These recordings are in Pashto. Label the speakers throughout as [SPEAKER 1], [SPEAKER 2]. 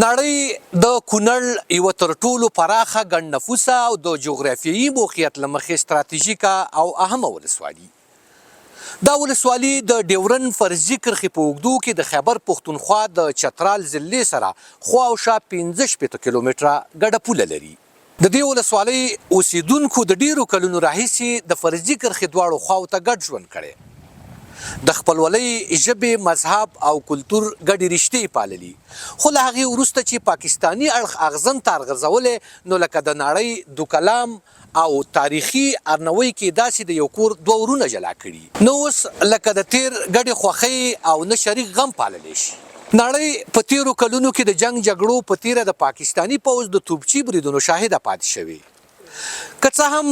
[SPEAKER 1] نړۍ د کونړ یوه تر ټولو پراخه ګڼ نفوسه او د جغرافیایي موقعیت له مخې ستراتیژیکه او اهمه ولسوالي. دا ولسوالي د ډیورن فرضي کرښې په اوږدو کې د خیبر پښتونخوا د چترال ضلعې سره خواوشا 15 کیلومتره ګډه پوله لري. د دې ولسوالۍ اوسیدونکو د ډیرو کلونو راهیسې د فرضي کرښې دواړو خواو ته ګډ ژوند کړی. د خپلولۍ ژبې، مذهب او کلتور ګډې رشتې پاللي، خو له هغې وروسته چې پاکستاني اړخ اغزن تارغځولی نو لکه د نړۍ دو کلام او تاریخي ارنوۍ کې داسې د یو کور دوه ورونه جلا کړي. نو اوس لکه د تیر ګډې خوښۍ او نه شریک غم پاللی شي. نړۍ په تیرو کلونو کې د جنگ جګړو په تیره د پاکستاني پوځ د توپچي بریدونو شاهده پاتې شوې. که څه هم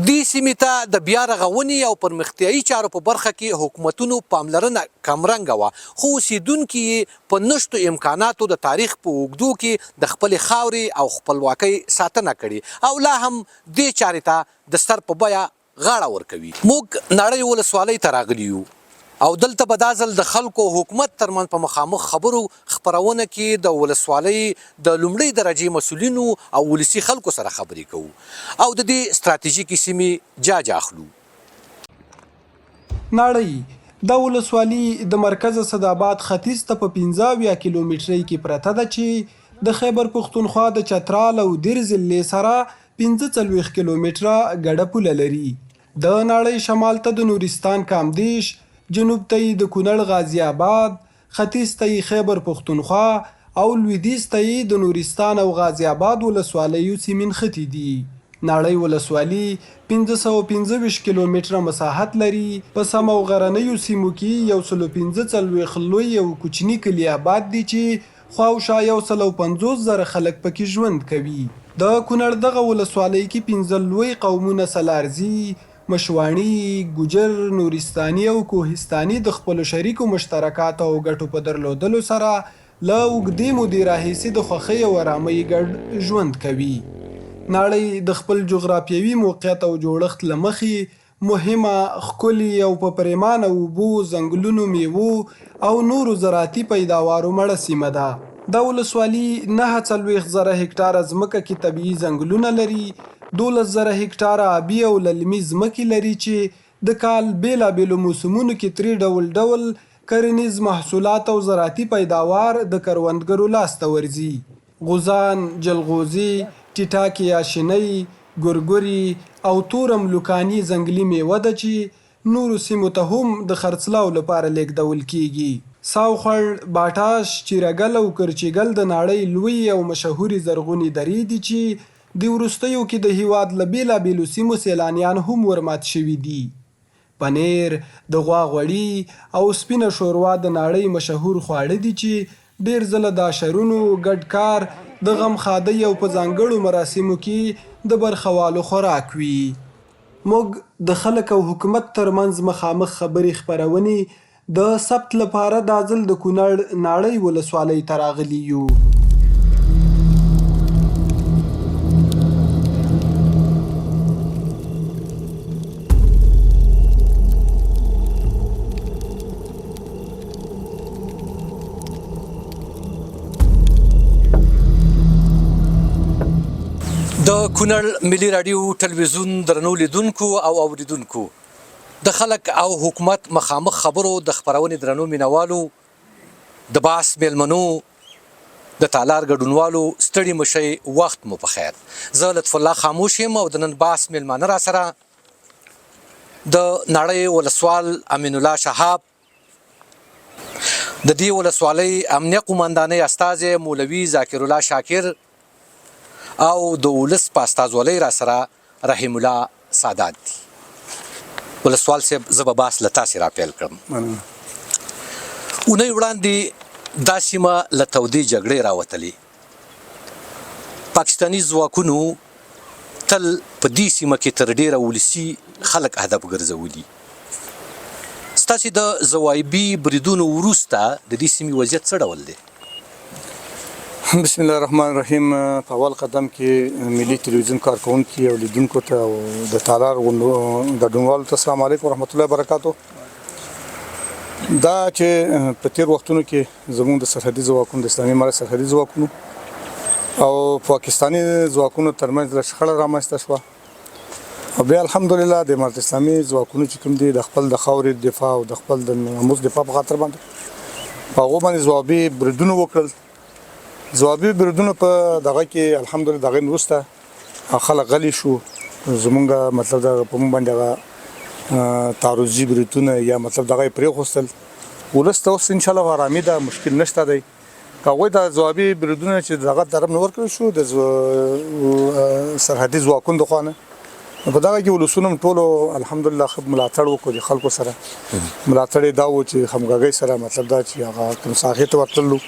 [SPEAKER 1] دې سیمې ته د بیا رغونې او پرمختیایي چارو په برخه کې حکومتونو پاملرنه کمرنګه وه، خو اوسیدونکي یې په نشتو امکاناتو د تاریخ په اوږدو کې د خپلې خاورې او خپلواکۍ ساتنه کړې او لا هم دې چارې ته د سر په بیه غاړه ورکوي. موږ نړۍ ولسوالۍ ته راغلي یو او دلته به دا ځل د خلکو او حکومت ترمنځ په مخامخ خبرو خپرونه کې د ولسوالۍ د لومړۍ درجې مسؤلینو او ولسي خلکو سره خبرې کوو او د دې ستراتیژیکې سیمې جاج اخلو.
[SPEAKER 2] نړۍ دا ولسوالي د مرکز صداباد ختیځ ته په 15 کیلومترۍ کې پرته ده چې د خیبر پښتونخوا د چترال او دیر ضلعې سره 45 کیلومتره ګډه پوله لري. د نړۍ شمال ته د نورستان کامدیش، جنوب ته یې د کونړ غازی آباد، ختیځ ته یې خیبر پښتونخوا او لویدیځ ته یې د نورستان او غازی آباد ولسوالیو سیمې نښتې دي. نړۍ ولسوالي 525 کیلومتره مساحت لري. په سمه او غرنیو سیمو کې 145 لوی او کوچني کلي آباد دي چې خواوشا 150,000 خلک پکې ژوند کوي. د کونړ دغه ولسوالۍ کې 15 لوی قومونه سلارزي، مشواڼي، ګوجر، نورستاني او کوهستاني د خپلو شریکو مشترکاتو او ګټو په درلودلو سره له اوږدې مودې راهیسې د خوښۍ او ارامۍ ګډ ژوند کوي. نړۍ د خپل جغرافیوي موقعیت او جوړښت له مخې مهمه، ښکلې او په پریمانه اوبو، ځنګلونو، میوو او نورو زراعتي پیداوارو مړه سیمه ده. دا ولسوالي 49,000 هکټاره ځمکه کې طبیعي ځنګلونه لري، 12,000 هکټاره آبي او للمي ځمکې لري چې د کال بیلابیلو موسمونو کې ترې ډول ډول کرنیز محصولات او زراعتي پیداوار د کروندګرو لاسته ورځي. غوزان، جلغوزي، ټیټاکې یاشنۍ، ګورګوري او تور املوکاني ځنګلي میوه ده چې نورو سیمو ته هم د خرڅلاو لپاره لیږدول کیږي. ساوخړ، باټاش، چیرګل او کرچیګل د نړۍ لوی او مشهوري زرغونې درې دي چې د وروستیو کې د هیواد له بیلابیلو سیمو سیلانیان هم ورمات شوي دي. پنیر، د غوا غوړي او سپینه شوروا د نړۍ مشهور خواړه دي چې ډیر ځله د اشرونو ګډ کار، د غم ښادۍ او په ځانګړو مراسمو کې د برخوالو خوراک وي. موږ د خلک او حکومت ترمنځ مخامخ خبرې خپرونې د ثبت لپاره دا ځل د کونړ نړۍ ولسوالۍ ته راغلي یو.
[SPEAKER 1] د کونړ ملي راډیو ټلویزیون درنو لیدونکو او اوریدونکو، د خلک او حکومت مخامخ خبرو د خپرونې درنو مینوالو، د باس میلمنو، د تالار ګډونوالو ستړي مشئ، وخت مو په خیر. زه لطف الله خاموش یم او د نن باس میلمانه را سره د نړۍ ولسوال امین الله شهاب، د دې ولسوالۍ امنیه قومندانۍ استازی مولوي ذاکر الله شاکر او د ولس په استازولۍ را سره رحیم الله سادات دي. ولسوال صاحب، زه به بحث له تاسې را پیل کړم. اونۍ وړاندې دا سیمه له تودې جګړې راوتلې. پاکستاني ځواکونو تل په دې سیمه کې تر ډیره ولسي خلک هدف ګرځولي. ستاسې د ضوایبي بریدونو وروسته د دې سیمې وضعیت څه ډول دی؟
[SPEAKER 3] بسم الله الرحمن الرحیم. په اول قدم کې ملي تلویزیون کارکونکي او لیدونکو ته او د تالار ګډونوالو ته السلام علیکم ورحمت الله وبرکاتو. دا چې په تیر وختونو کې زموږ د سرحدي ځواکونو د اسلامي امارت سرحدي ځواکونو او پاکستاني ځواکونو ترمنځ شخړه رامنځته شوه او بیا الحمدلله د امارت اسلامي ځواکونو چې کوم دي د خپل د خاورې دفاع او د خپل د ناموس دفاع په خاطر باندې په هغو باندې ځوابي بریدونه وکړل ځوابي بریدونه په دغه کې الحمدلله د هغې نه وروسته خلک غلي شو زمونږ مطلب د په مونږ باندې هغه تعرضي بریدونه یا مطلب دغه پرېښوستل ولس ته اوس انشاءالله ارامي ده مشکل نشته دی که هغوی د ځوابي بریدونه چې دغه طرف نه ورکړل شو د سرحدي ځواکونو د خوا نه په دغه کې ولسونو هم ټولو الحمدلله ښه ملاتړ وکړو د خلکو سره ملاتړ یې دا و چې همغږۍ سره مطلب دا چې هغه کوم ساحې ته ورتللو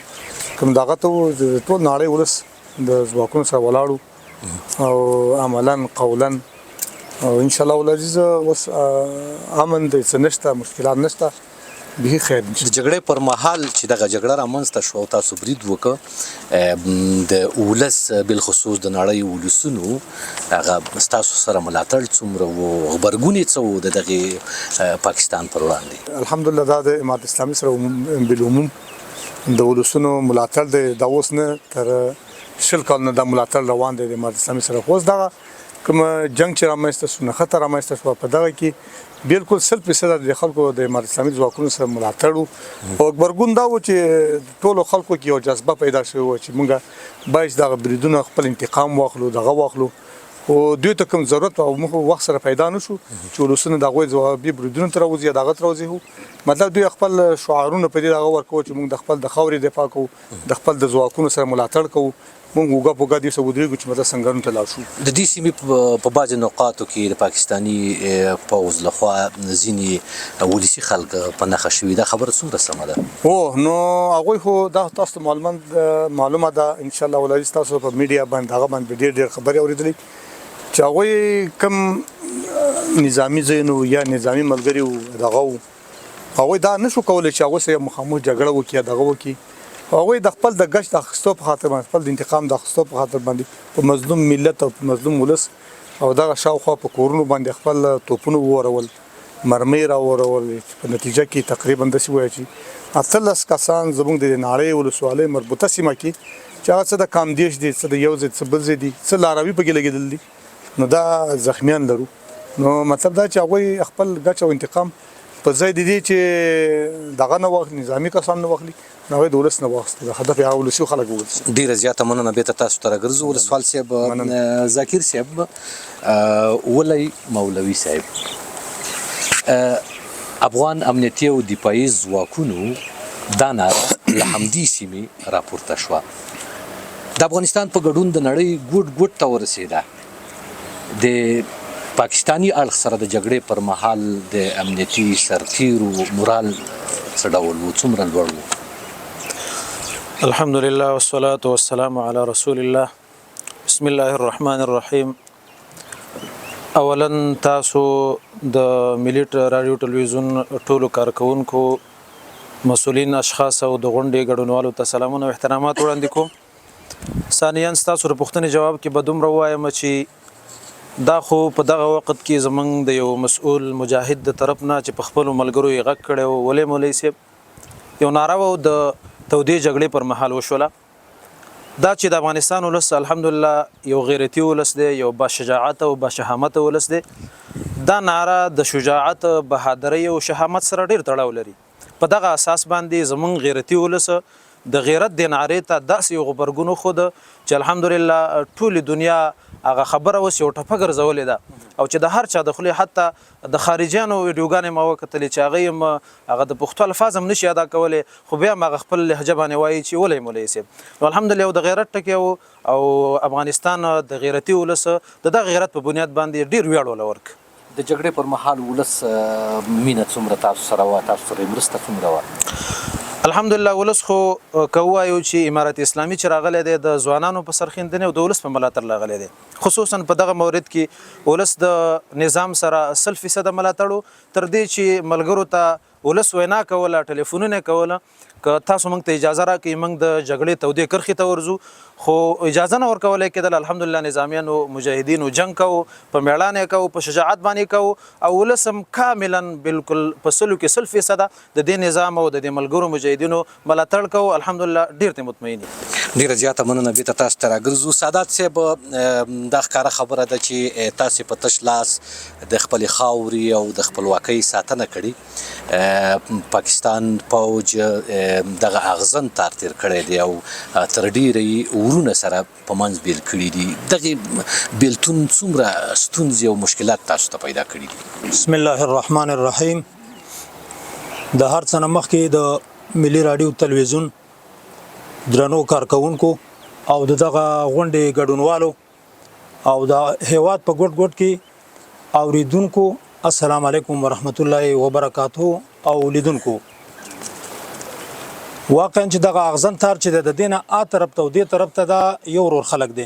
[SPEAKER 3] کوم دغه ته و ټول نړۍ ولس د ځواکونو سره ولاړو او عملا قولا او ان شاء الله العزیز اوس امن دی څه نشته مشکلات نشته به خیر
[SPEAKER 1] د جګړې پر مهال چې دغه جګړه رامنځته شوه او تاسو برید وکړه د ولس بالخصوص د نړۍ ولسونو هغه ستاسو سره ملاتړ څومره و غبرګون یې څه و د دغې پاکستان پر وړاندې
[SPEAKER 3] الحمدلله دا د امارت اسلامي سره بالعموم د ولسونو ملاتړ دی دا اوس نه تر شل کال نه دا ملاتړ روان دی د امارت اسلامي سره اوس دغه کوم جنگ چې رامنځته شو نه خطر رامنځته شو په دغه کې بالکل 100% د خلکو د امارت اسلامي ځواکونو سره ملاتړ او غبرګون دا و چې ټولو خلکو کې یو جذبه پیدا شوه چې موږ باید دغه بریدونه خپل انتقام واخلو دغه واخلو او دوی ته کوم ضرورت او موږ وخت سره پیدا نشو چې ولسونه دغه ځوابي بریدونه تر وځي دغه تر وځي مطلب دوی خپل شعارونه په دې دغه ورکو چې موږ د خپل د خاورې دفاع کوو د خپل د ځواکونو سره ملاتړ کوو مونږ وګا پوګا دي سعودي چې مطلب څنګه ته لاړ شو
[SPEAKER 1] د دې سیمې په بعض نقاطو کې د پاکستانی پوز لخوا ځینې ولسی خلک په نښه شوي دا خبره څومره سمه ده
[SPEAKER 3] او نو هغوی خو دا تاسو معلومه ده ان شاء الله ولایي تاسو په میډیا باندې هغه باندې ډېر خبرې اورېدلې چې هغوی کوم نظامی ځایونو یا نظامی ملګري دغه هغوی دا نشو کولی چې هغوی سره مخامخ جګړه وکړي دغه وکړي هغوی د خپل د ګشت اخیستو په خاطر باندې خپل د انتقام د اخیستو په خاطر باندې په مظلوم ملت او په مظلوم ولس او دغه شاوخوا په کورونو باندې خپل توپونه وورول مرمۍ راورول په نتیجه کې تقریبا داسې وایي چې 18 کسان زموږ د نړۍ ولسوالۍ مربوطه سیمه کې چې هغه څه د کامدېش دي څه د یو ځای څه بل ځای دي څه لاروي پکې لګېدل دي نو دا زخمیان لرو نو مطلب دا چې هغوی خپل ګچ او انتقام په ځای د دې چې دغه نه واخلي نظامي کسان نه واخلي نو د ولس نه واخلي د هدف یې ولسي خلک وګرځي
[SPEAKER 1] ډیره زیاته مننه بیرته تاسو ته راګرځو ولسوال صاحب ذاکر صاحب ولي مولوي صاحب افغان امنیتي او دفاعي ځواکونو دا ناره له همدې سیمې راپورته شوه د افغانستان په ګډون د نړۍ ګوټ ګوټ ته ورسېده د پاکستانی اړخ سره د جګړې پر مهال د امنیتي سرتیرو مورال څه ډول و څومره لوړ و
[SPEAKER 4] الحمدلله والصلاة والسلام على رسول الله بسم الله الرحمن الرحیم اولا تاسو د ملي رادیو ټلویزیون ټولو کارکونکو مسؤلین اشخاص او د غونډې ګډونوالو ته سلامونه او احترامات وړاندې کوم ثانیاً تاسو د پوښتنې جواب کې به دومره ووایم چې دا خو په دغه وخت کې زمونږ د یو مسؤل مجاهد د طرف نه چې په خپلو ملګرو یې غږ کړی و ولې مولوي صاحب یو ناره و د تودې جګړې پر مهال وشوله دا چې د افغانستان ولس الحمدلله یو غیرتي ولس دی یو باشجاعت او باشهامت ولس دی دا ناره د شجاعت بهادرۍ او شهامت سره ډېر تړاو لري په دغه اساس باندې زمونږ غیرتي ولس د غیرت د نارې ته داسې یو غبرګون وښود چې الحمدلله ټولې دنیا هغه خبره اوس یو ټپه ګرځولې ده او چې د هر چا د خولې حتی د خارجیانو ویډیوګانې ما وکتلې چې هغوی هم هغه د پښتو الفاظ هم نشي ادا کولی خو بیا هم هغه خپل لهجه باندې وایي چې ولې مولوي صاحب نو الحمدلله یو د غیرت ټکی او افغانستان د غیرتي ولس د دغه غیرت په بنیاد باندې ډېر ویاړ وله ورک
[SPEAKER 1] د جګړې پر مهال ولس مینه څومره تاسو سره وه تاسو سره مرسته څومره وه
[SPEAKER 4] الحمدلله ولس خو که ووایو چې امارت اسلامي چې راغلی دی د ځوانانو په سرښندنې او د ولس په ملاتړ راغلی دی خصوصا په دغه مورد کې ولس د نظام سره 100% ملاتړ تر دې چې ملګرو ته ولس وینا کوله ټلیفونونه کوله که تاسو موږ ته اجازه راکړئ موږ د جګړې تودې کرښې ته ورځو خو اجازه نه ورکولی کېدل. الحمدلله نظامیانو مجاهدینو جنګ کوو په میړانه یې کوو په شجاعت باندې کوو او ولس هم کاملا بالکل په 100% د دې نظام او د دې ملګرو مجاهدینو ملاتړ کوو. الحمدلله ډېر ته مطمئن یو.
[SPEAKER 1] ډیره زیاته مننه. بیرته تاسو ته راګرځو. سادات صاحب دا ښکاره خبره ده چې تاسې په تش لاس د خپلې خاورې او د خپلواکۍ ساتنه کړې. پاکستان پوج دغه اغزن تار تیر کړی دی او تر ډیره یې ورونه سره په منځ بیل کړي دي. دغې بیلتون څومره ستونزې او مشکلات تاسو ته پیدا کړي دي؟
[SPEAKER 5] بسم الله الرحمن الرحیم. د هر څه نه مخکې د ملي راډیو تلویزیون درنو کارکونکو او دغه غونډې ګډونوالو او د هیواد په ګوټ ګوټ کې اوریدونکو السلام علیکم ورحمت الله وبرکاته. او لیدونکو واقعا چې دغه اغزن تار چې د دینه ا طرف ته او دې طرف ته دا یو ورور خلک دی.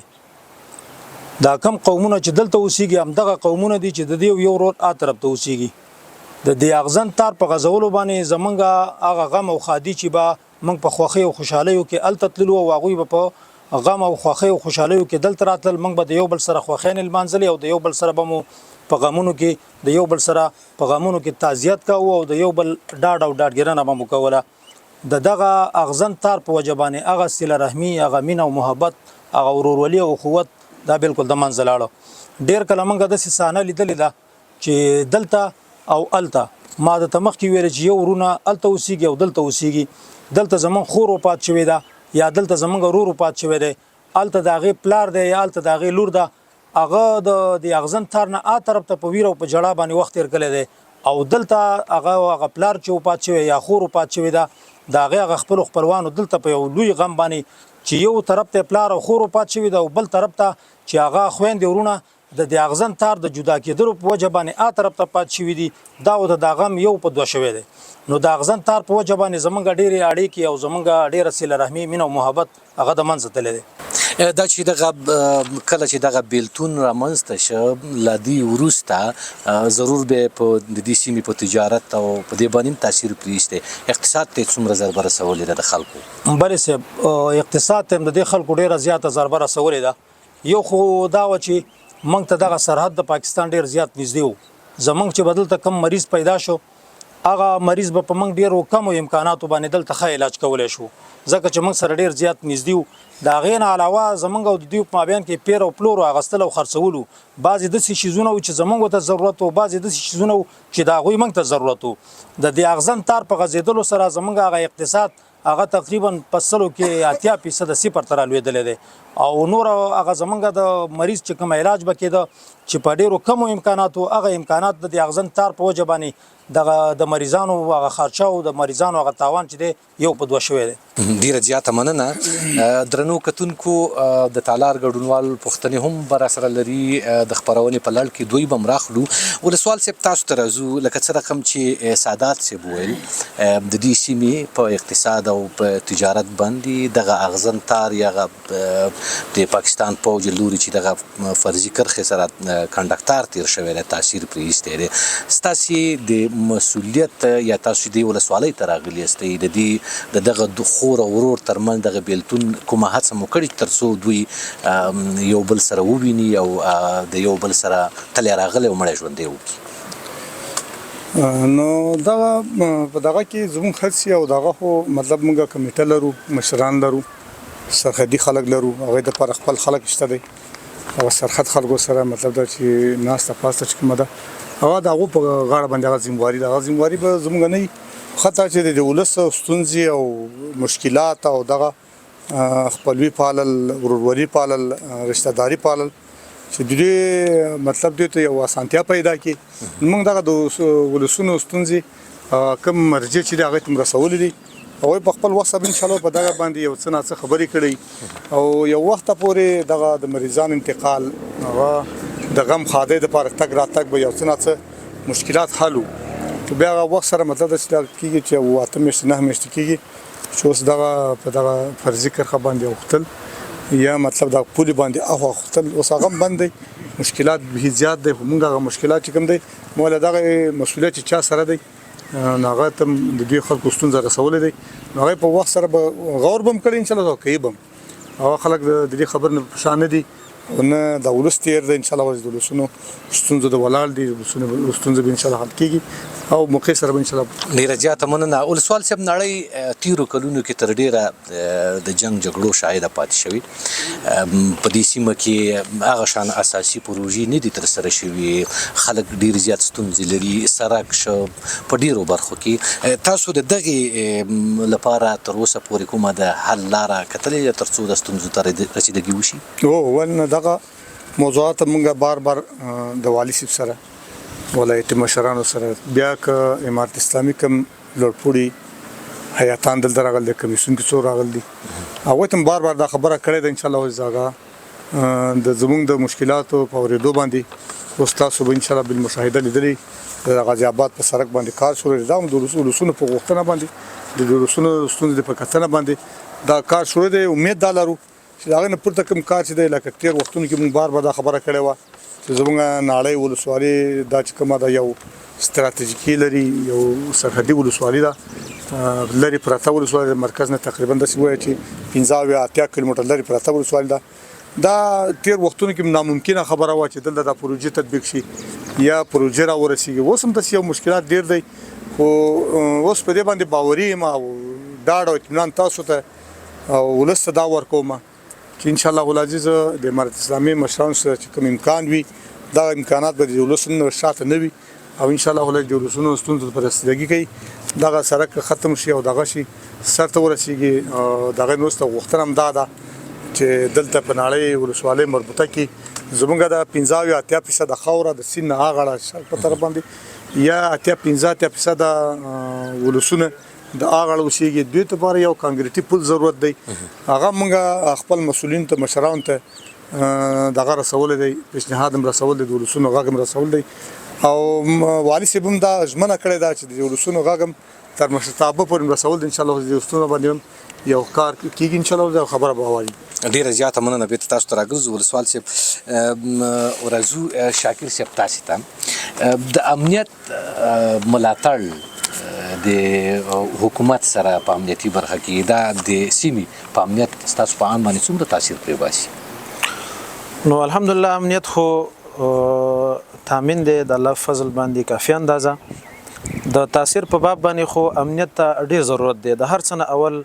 [SPEAKER 5] دا کم قومونه چې دلته اوسېږي هم دغه قومونه دي چې د دې یو ورور ا طرف ته اوسېږي. د دې اغزن تار په غزولو باندې زمونږ هغه غم او خادي چې به موږ په خوښۍ او خوشحالیو کې هلته تللو او هغوی به په غم او خوښۍ او خوشحالیو کې دلته راتلل. موږ به د یو بل سره خوښیانې لمانځلې او د یو بل سره به مو په غمونو کې د یو بل سره په غمونو کې تعزیت کوو او د یو بل ډاډ او ډاډګیرنه به مو کوله. د دغه اغزن تار په وجه باندې هغه صله رحمي، هغه مینه او محبت، هغه ورورولي او اخوت دا بالکل د منځه لاړه. ډېر کله موږ داسې صحنه لیدلې ده چې دلته او هلته ما درته مخکې ویل چې یو ورونه هلته اوسېږي او دلته اوسېږي. دلته زموږ خور وفات شوې ده یا دلته زموږ ورور وفات شوی دی، هلته د هغې پلار دی یا هلته د هغې لور ده. هغه د اغزن تار نه ا طرف ته په ویر او په جړا باندې وخت تېر کړی دی او دلته هغه پلار چې وفات شوی یا خور وفات شوی ده د هغې هغه خپلو خپلوانو دلته په یو لوی غم باندې چې یو طرف ته پلار او خور وفات شوي ده او بل طرف ته چې هغه خویندې ورونه د اغزن تار د جدا کېدلو په وجه باندې ا طرف ته پات شوي دي. دا او د غم یو په دوه شوی دی. نو د اغزن تار په وجه باندې زمونږ ډېرې اړیکې او زمونږ ډېره صله رحمي، مینه او محبت هغه د منځه تللی دی.
[SPEAKER 1] دا چې دغه کله چې دغه بیلتون رامنځته شه له دې وروسته ضرور به په د دې سیمې په تجارت او په دې باندې هم تاثیر پرېږدي. اقتصاد ته څومره ضربه رسولې ده د خلکو؟
[SPEAKER 5] بلې صاحب اقتصاد ته هم د دې خلکو ډېره زیاته ضربه رسولې ده. یو خو دا و چې موږ ته دغه سرحد د پاکستان ډېر زیات نږدې و. زموږ چې به دلته کم مریض پیدا شو هغه مریض به په موږ ډېرو کمو امکاناتو باندې دلته ښه علاج کولی شو ځکه چې موږ سره ډېر زیات نږدې و. د هغې نه علاوه زموږ او د دوی په مابین کې پیر او پلور اخیستل او خرڅولو بعضې داسې شیزونه وو چې زموږ ورته ضرورت و، بعضې داسې شیزونه وو چې د هغوی موږ ته ضرورت و. د دې اغزن تار په غځېدلو سره زموږ هغه اقتصاد هغه تقریبا په 100 کې 80% صفر ته رالوېدلی دی او نور هغه زمونږ د مریض چې کوم علاج به کېده چې په ډېرو کمو امکاناتو هغه امکانات د دې اغزن تار په وجه باندې دغه د مریضانو هغه خرچه او د مریضانو هغه تاوان چې دی یو په دوه شوی دی.
[SPEAKER 1] ډیره زیاته مننه. درنو کتونکو د تالار ګډونوال پوښتنې هم به راسره لري د خپرونې په لړ کې دوی به هم راخلو. ولسوال صاحب تاسو ته راځو. لکه څه رقم چې سادات صاحب ویل د دې سیمې په اقتصاد او په تجارت باندې دغه اغزن تار یا د پاکستان پوج لوري چې دغه فرضي کرښې سره کنډکټر تیر شوی دی تاثیر پرېږدی دی. ستاسې د مسؤلیت یا تاسو دې ولسوالۍ ته راغلي یاستئ د دې د دغه خور او ورور ترمنځ دغه بیلتون کومه هڅه مو کړې تر څو دوی یو بل سره وویني او د یو بل سره تللی راغلی او مړی ژوندی وکړي؟
[SPEAKER 3] نو دغه په دغه کې زموږ هڅې او دغه خو مطلب موږ کمیټه لرو، مشران لرو، سرحدي خلک لرو، هغوی دپاره خپل خلک شته دی. هغه سرحد خلکو سره مطلب دا چې ناسته پاسته چې کومه ده هغه د هغو په غاړه باندې هغه ذمواري ده. هغه ذمواري به زموږ نه وي حتی چې د ولس ستونزې او مشکلات او دغه خپلوي پالل، ورورولي پالل، رشته داري پالل چې د دې مطلب دوی ته یو اسانتیا پیدا کړي. موږ دغه د ولسونو ستونزې کوم مرجع چې دی هغې ته م رسولي دي. هغوی په خپل وخت سره انشاءالله په دغه باندې یو څه ناڅه خبرې کړئ او یو وخته پورې دغه د مریضانو انتقال هغه د غم خادۍ دپاره تګ راتګ به یو څه ناڅه مشکلات حل وو. بیا هغه وخت سره مطلب داسې کېږي چې 8 میاشتې 9 میاشتې کېږي چې اوس دغه په دغه فرضي کرښه باندې اوښتل یا مطلب دغه پولې باندې اخوا اوښتل اوس هغه هم بند دی. مشکلات به زیات دی خو موږ هغه مشکلات چې کوم دی موږ له دغه مسؤلیت چې چا سره دی هغه ته د دې خلکو ستونزه رسولې دی نو هغه په وخت سره به غور بم کړي ان شاء الله کوي بم هغه خلک د دې خبر نه پشان نه دي نه د ولس تیر دی ان شاء الله د ولسونو ستونزه د ولال دي ستونزه به ان شاء الله حل کیږي او موقع سره به ان شاء الله
[SPEAKER 1] ډیره زیاته مننه ولسوال صاحب نړۍ تیرو کلونو کې تر ډیره د جنگ جګړو شاهده پاتې شوی په دې سیمه کې هغه شان اساسي پروژې نه دي تر سره شوي خلک ډیر زیات ستونزې لري سرک شو په ډیرو برخو کې تاسو د دغه لپاره تر اوسه پورې کومه د حل لاره کتلې تر څو د ستونزو ته رسیدګي وشي
[SPEAKER 3] ولنه دغه موضوعات موږ بار د والی صاحب سره ولایت مشرانو سره بیا که امارت اسلامي کوم لوړپوړي حیاتان دلته راغلي کمیسیون کې څو راغلي هغوی ته بار دا خبره کړې ده ان شاء الله زاغه د زموږ د مشکلاتو په اورېدو باندې اوس تاسو به ان شاء الله بالمشاهده لیدلي د غازي آباد په سړک باندې کار شروع دی دا هم د ولسونو په غوښتنه باندې د ولسونو ستونزې په کتنه باندې دا کار شروع دی امید دا لرو چې هغه نه پورته کوم کار چې دی لکه تیر وختونو کې موږ بار دا خبره کړې وه چې زموږ ناړۍ ولسوالي دا چې کومه ده یو ستراتیژیکي لري یو سرحدي ولسوالي ده لري پراته ولسوالي د مرکز نه تقریبا داسې وایي چې 15-80 کیلومتر لري پراته ولسوالي ده دا تیر وختونو کې ناممکنه خبره وه چې دلته دا پروژې تطبیق شي یا پروژې راورسیږي اوس هم داسې یو مشکلات ډېر دی خو اوس په دې باندې باوري یم او ډاډ او اطمینان تاسو ته او ولس ته دا ورکوم چې ان شاء الله العزیز د امارت اسلامي مشرانو سره چې کوم امکان وي دا امکانات به د ولسونو شاته نه وي او ان شاء الله د ولسونو ستونزو پر رسیدګي کوي دغه سړک ختم شي او دغه شي سرته ورسیږي دغه نوسته غوښتنه هم دا ده چې دلته په نړۍ ولسوالۍ مربوطه کې زمونږ د 15-80% خاوره د سیند هغه شرق په طرف باندې یا 15% ولسونه د هغه اوسېږي دوی ته لپاره یو کانکریټي پل ضرورت دی هغه موږ خپل مسؤلین ته مشرانو ته دغه رسول دی پیشنهاد هم رسول دی د ولسونو غږ هم رسول دی او والي صاحب هم دا ژمنه کړې ده چې د ولسونو غږ هم تر مشرتابه پورې رسول دی ان شاء الله د ولسونو باندې یو کار کیږي ان شاء الله دا خبره به وایي
[SPEAKER 1] ډیره زیاته مننه بیرته تاسو ته راګرځو ولسوال صاحب ورازو شاکر صاحب تاسو ته د امنیت ملاتړ د حکومت سره په امنیتي برخه کې دا د سیمې په امنیت ستاسو په عام باندې څومره تاثیر پرې باسي
[SPEAKER 4] نو الحمدلله امنیت خو تامین دی د الله فضل باندې کافي اندازه د تاثیر په باب باندې خو امنیت ته ډیر ضرورت دی د هر څه نه اول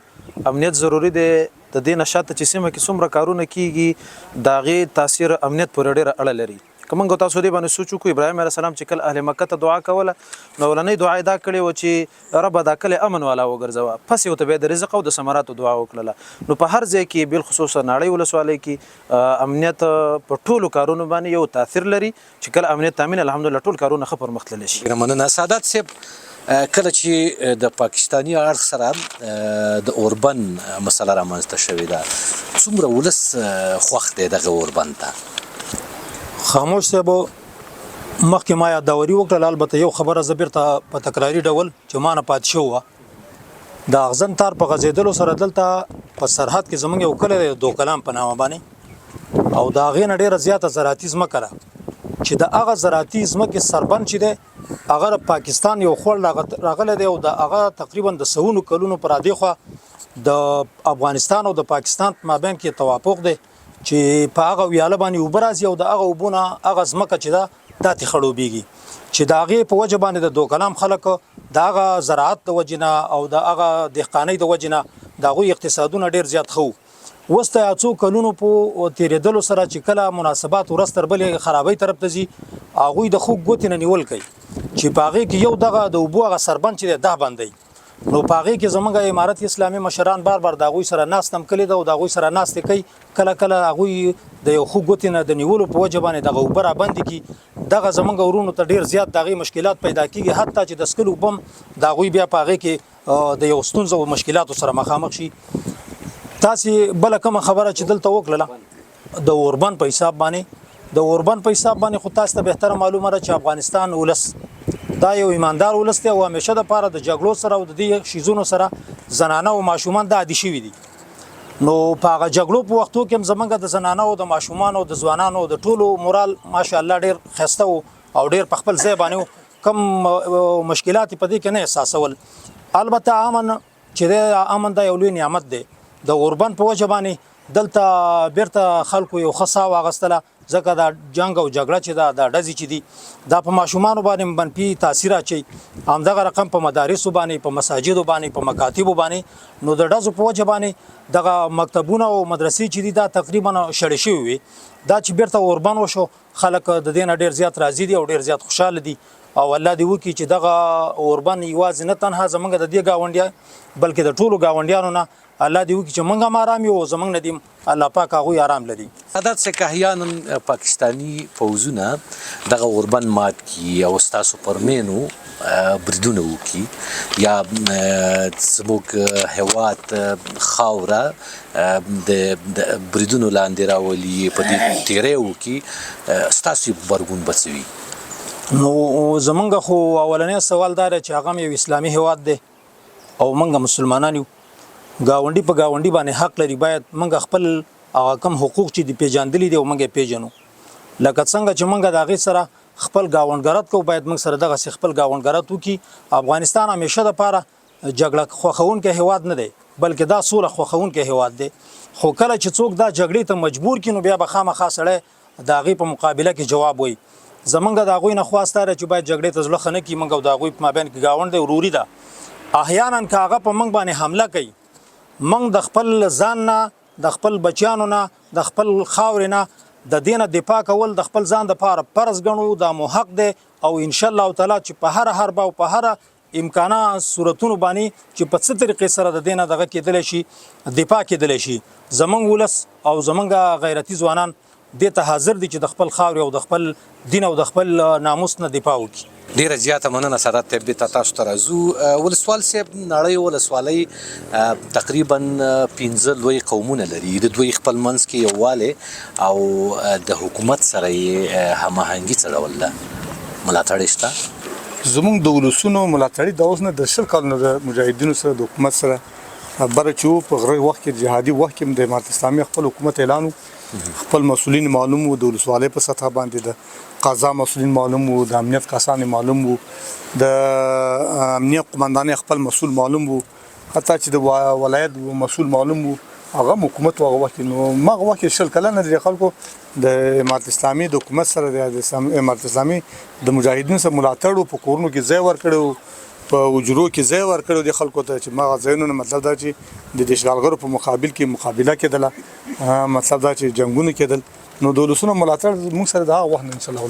[SPEAKER 4] امنیت ضروری دی د دې نشاته چې سیمه کې څومره کارونه کیږي داغه تاثیر امنیت پر ډیره اړه لري کومنګ تاسو دې باندې سوچو کو ابراهيم عليه السلام چې کله اهل مکه ته دعا کوله نو ولنې دعا دا کړې و چې رب دا کله امن والا وګرځوا پس یو ته به د رزق او د ثمراتو دعا وکړه نو په هر ځای کې بل خصوص نړۍ ولسوالۍ کې امنیت په ټولو کارونو باندې یو تاثیر لري چې کله امنیت تامین الحمدلله ټول کارونه خبر مختلل شي
[SPEAKER 1] مننه سعادت صاحب کله چې د پاکستانی اړخ سره د اوربن مسله رامنځته شوې ده څومره ولس خوښ دی دغه اوربن ته
[SPEAKER 5] خاموش صاحب مخکې ما یادوري وکړه البته یو خبره زبر ته په تکراری ډول چې ما نه پات شو د اغزن تار په غزیدلو سره دلته په سرحد کې زمونږ یو کله دو کلام په نامه باندې او دا غین ډیره زیاته زراعتي ځمکه ده چې د هغه زراعتي ځمکې سربند چې ده هغه پاکستان یو خور راغله دی او د هغه تقریبا د 100 کلونو پر اده خو د افغانستان او د پاکستان په مابین کې توافق دی چې په هغه ویاله باندې وبراز یو د هغه وبونه هغه ځمکه چې ده داتې خړوبېږي چې د هغې په وجه باندې د دو کلام خلک د هغه زراعت د وجې نه او د هغه دهقانۍ د وجې نه د هغوی اقتصادونه ډېر زیات ښه وس ته څو کلونو په تېرېدلو سره چې کله مناسبات ورځ تر بلې خرابۍ طرف ته ځي هغوی د خوږ ګوتې نه نیول کوي چې په هغې کې یو دغه د اوبو هغه سربند چې دی دا بندوي نو په هغې کې زموږ امارت اسلامي مشران بار د هغوی سره ناست هم کړې ده او د هغوی سره ناستې کوي کله کله هغوی د یو خوږ ګوتې نه د نیولو په وجه باندې دغه اوبه رابندې کړي دغه زموږ ورونو ته ډېر زیات د هغې مشکلات پیدا کېږي حتی چې د څښلو اوبه هم د هغوی بیا په هغې کې د یو ستونزو او مشکلاتو سره مخامخ شي تاسې بله کومه خبره چې دلته وکړله د اوربن په حساب باندې د اوربن په حساب باندې خو تاسو ته بهتره معلومه ده چې افغانستان ولس دا یو ایماندار ولس دی او همیشه د پاره د جګړو سره او د دې شیزونو سره زنانه او ماشومان د عادي شوي دي نو په هغه جګړو په وختو کې هم زمونږ د زنانه او د ماشومان او د ځوانانو د ټولو مورال ماشاءالله ډېر ښایسته او ډېر په خپل ځای باندې کم مشکلات په دې کې نه احساسول. البته امن دا یو لوی نعمت دی. د اوربند په وجه باندې دلته بیرته خلکو یو ښه ساه واخیستله، ځکه دا جنګ او جګړه چې دا ډزې چې دي دا په ماشومانو باندې منفي تاثیر اچوي. همدغه رقم په مدارسو باندې، په مساجدو باندې، په مکاتبو باندې. نو د ډزو په وجه باندې دغه مکتبونه او مدرسې چې دي دا تقریبا شړې شوي وي. دا چې بیرته اوربند وشو خلک د دې نه ډېر زیات راضي دي او ډېر زیات خوشحاله دي. او الله دې وکړي چې دغه اوربند یوازې نه تنها زمونږ د دې ګاونډیان بلکې د ټولو ګاونډیانو نه الله دې وکړي چې موږ هم آرام یو او زمونږ نه دې الله پاک هغوی آرام لري.
[SPEAKER 1] عادت څه که احیانا پاکستانی پوځونه دغه اوربند مات کړي او ستاسو پر مینو بریدونه وکړي یا زموږ هېواد خاوره د بریدونو لاندې راولي په دې تیری وکړي، ستاسو غبرګون به څه وي؟
[SPEAKER 5] نو زمونږ خو اولنی سوال دا دی چې هغه یو اسلامي هېواد دی او موږ مسلمانان یو. ګاونډي په ګاونډي باندې حق لري، باید موږ خپل هغه کم حقوق چې دي پیژندلي دي او موږ یې پیژنو. لکه څنګه چې موږ د هغې سره خپل ګاونډګرت کوو، باید موږ سره دغسې خپل ګاونډګرت وکړي. افغانستان همیشه دپاره جګړه خوښونکی هېواد نه دی، بلکې دا سوله خوښونکی هېواد دی. خو کله چې څوک دا جګړې ته مجبور کړي نو بیا به خامخا سړی د هغې په مقابله کې جواب وایي. زمونږ د هغوی نه خواست دا چې باید جګړې ته زړه ښه نه کړي. موږ او د هغوی په مابین کې ګاونډ دی، وروري ده. احیانا که هغه په موږ باندې حمله کوي، موږ د خپل ځان نه، د خپل بچیانو نه، د خپل خاورې نه د دې نه دفاع کول د خپل ځان دپاره فرض ګڼو. دا مو حق دی او انشاءالله تعالی چې په هره حربه او په هره امکانه صورتونو باندې چې په څه طریقې سره د دې نه دغه کېدلی شي، دفاع کېدلی شي. زمونږ ولس او زمونږ غیرتي ځوانان دې ته حاضر دي چې د خپل خاورې او د خپل دین او د خپل ناموس نه دفاع وکړي.
[SPEAKER 1] ډیره زیاته مننه سعادت طیب. بیرته تاسو ته راځو. ولسوال صاحب، نړۍ ولسوالۍ تقریبا 5 لوی قومونه لري. د دوی خپل منځ کې یووالی او د حکومت سره یې هماهنګي څه ډول ده؟ ملاتړ یې شته؟
[SPEAKER 3] زمونږ د ولسونو ملاتړي د اوس نه د 10 کلونو د مجاهدینو سره د حکومت سره بره چې په غره وخت کې جهادي وخت کې د امارت اسلامي خپل حکومت اعلان، خپل مسؤلین معلوم وو، د ولسوالۍ په سطح باندې د قضا مسؤلین معلوم وو، د امنیت کسان معلوم وو، د امنیت قماندان خپل مسؤل معلوم وو، حتی چې د ولایت مسؤل معلوم وو. هغه حکومت هغه وخت نو ما هغه وخت 10 کلنه د خلکو د امارت اسلامي د حکومت سره د امارت اسلامي د مجاهدینو سره ملاتړ په کورونو کې ځای ورکړو، په وجرو کې ځای ورکړو د خلکو ته چې ما ځایونو مطلب دا چې د دشغالګرو په مقابل کې مقابله کېدله، مطلب دا چې جنگونه کېدل. نو د ولسونو ملاتړ موږ سره دا وخت ان شاء الله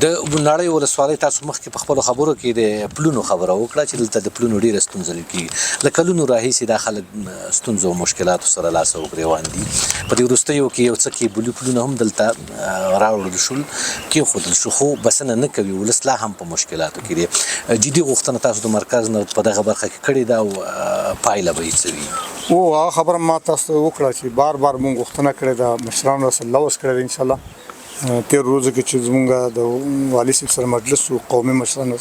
[SPEAKER 1] د نړۍ ولسوالۍ. تاسو مخکې په خپلو خبرو کې د پلونو خبره وکړه چې دلته د پلونو ډېره ستونزه کېږي. له کلونو راهیسې دا خلک ستونزو او مشکلاتو سره لاس او ګرېوان دي. په دې وروستیو کې یو څه کیبلي پلونه هم دلته راوړل شول، کېښودل شو، خو بسنه نه کوي. ولس لا هم په مشکلاتو کې دی. جدي غوښتنه تاسو د مرکز نه په دغه برخه کې کړې ده او پایله به یې څه وي؟
[SPEAKER 3] هغه خبره ما تاسو وکړه چې بار موږ غوښتنه کړې ده، مشرانو سره لوس کړی ان شاء الله. 13 ورځې کې چې زمونږ د والي صاحب سره مجلس او قومي مشرانو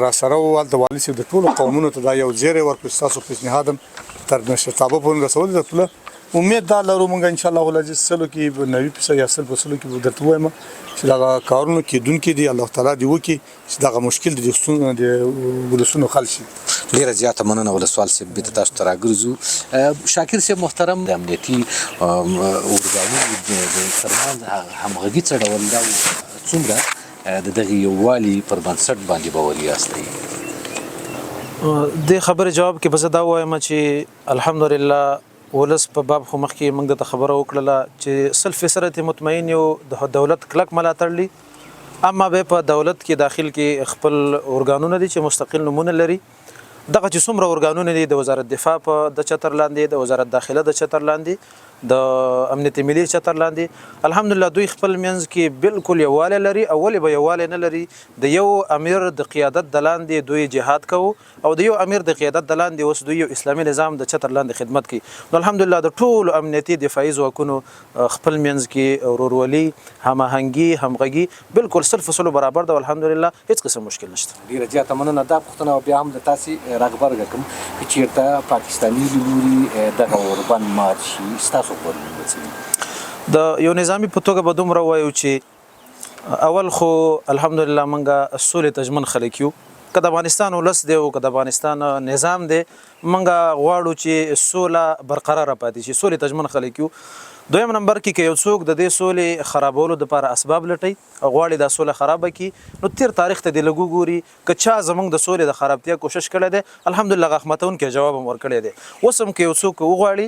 [SPEAKER 3] را سره وو، د والي صاحب د ټولو قومونو ته دا یو زیری ورکړ، تاسو پیشنهاد تر مشرتابه پورې رسول دي. ټول امید دا لرو موږ ان شاء الله ولې سلو کې 90% یا 100% کې درته وایم چې دا کارونه کېدونکې دي. الله تعالی دې وکړي چې دا مشکل د ولسونو حل شي.
[SPEAKER 1] ډیره زیاته مننه ولسوال صاحب. بیرته تاسو ته راګرځو. شاکر صاحب محترم، د امنیتي ارګانونو د ترمنځ همغږي څه ډول ده او څومره د دغه یووالي پر بنسټ باندې باوري یاستئ؟
[SPEAKER 4] د خبرې جواب کې بس دا وایم چې الحمدلله ولس په باب خو مخکې موږ د خبره وکړله چې 100% مطمئن یو د دولت کلک ملاتړ لري. اما به په دولت کې داخل کې خپل ارګانونه دي چې مستقل نمونه لري. دغه چې څومره ارګانونه دي د وزارت دفاع په د چتر لاندې، د وزارت داخله د چتر لاندې، د امنیت ملي چتر لاندې، الحمدلله دوی خپل منځ کې بالکل یووالی لري. اول به یووالی نه لري. د یو امیر د قیادت د لاندې دوی جهاد کوو او د یو امیر د قیادت د لاندې اوس دوی یو اسلامي نظام د چتر لاندې خدمت کوي. نو الحمدلله د ټولو امنیتي دفاعي ځواکونو خپل منځ کې ورورولي، هماهنګي، همغږي بالکل 100% برابر ده. الحمدلله هیڅ قسم مشکل نشته.
[SPEAKER 1] ډیره زیاته مننه. دا پوښتنه بیا هم د تاسې راغبرګه کوم چې چېرته پاکستاني لوري دغه اوربند مات شي، ستاسو غبرګون به څه وي؟
[SPEAKER 4] د یو نظامي په توګه به دومره ووایو چې اول خو الحمدلله منګه سولې تجمن خلک یو که د افغانستان ولس دی او که د افغانستان نظام دی منګه غواړو چې سوله برقراره پاتې شي سولې تجمن خلک یو دویم نمبر کې یو څوک د دې سولې خرابولو لپاره اسباب لټي او غواړي دا سوله خرابه کړي نو تیر تاریخ ته د لګو ګوري که چا زمونږ د سولې د خرابتیا کوشش کړی دی الحمدلله غخمتون کې جواب هم ورکړی دی اوس هم که یو څوک وغواړي